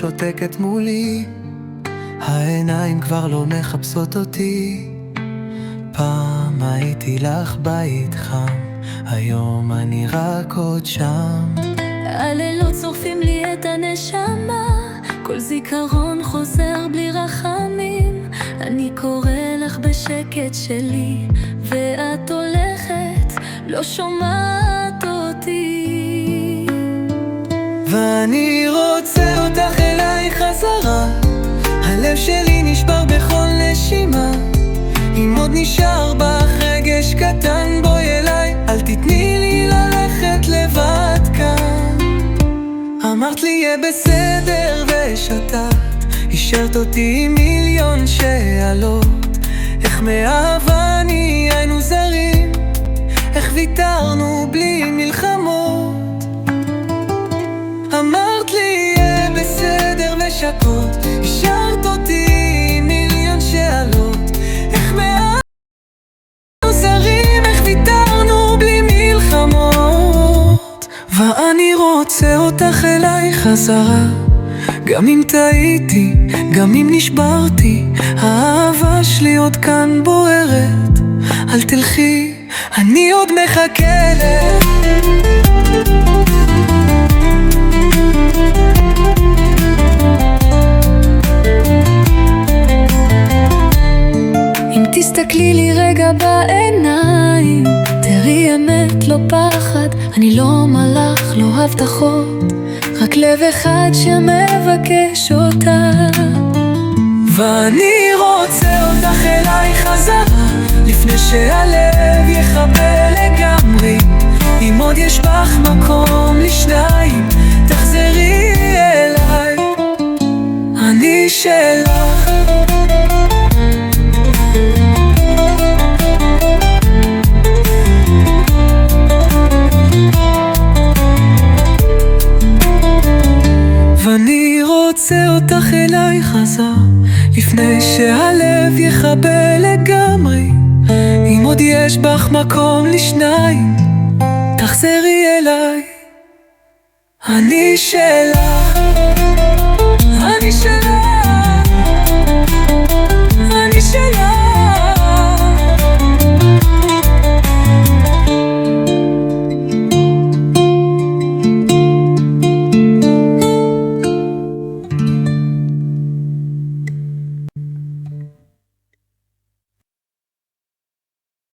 שותקת מולי, העיניים כבר לא מחפשות אותי. פעם הייתי לך בית חם, היום אני רק עוד שם. הלילות שורפים לי את הנשמה, כל זיכרון חוזר בלי רחמים. אני קורא לך בשקט שלי, ואת הולכת, לא שומעת אותי. ואני רוצה אותך אליי חזרה, הלב שלי נשבר בכל נשימה. אם עוד נשאר בך רגש קטן, בואי אליי, אל תתני לי ללכת לבד כאן. אמרת לי יהיה בסדר ושתת, השארת אותי מיליון שאלות. איך מאהבה נהיינו זרים, איך ויתרנו בלי מלחמות. אמרת לי יהיה בסדר ושקות, השארת אותי מיליון שאלות. איך מאהבה זרים, איך ויתרנו בלי מלחמות. ואני רוצה אותך אליי חזרה, גם אם טעיתי, גם אם נשברתי, האהבה שלי עוד כאן בוערת. אל תלכי, אני עוד מחכה לך. אם תסתכלי לי רגע בעיניים, תראי אמת לא פחד, אני לא מלאך, לא הבטחות, רק לב אחד שמבקש אותה. ואני רוצה אותך אליי חזרה, לפני שהלב יחבל לגמרי. אם עוד יש בך מקום לשניים, תחזרי אליי, אני שלך. ואני רוצה אותך אליי חזר, לפני שהלב יחבל לגמרי. אם עוד יש בך מקום לשניים, תחזרי אליי, אני שלך, אני שלך.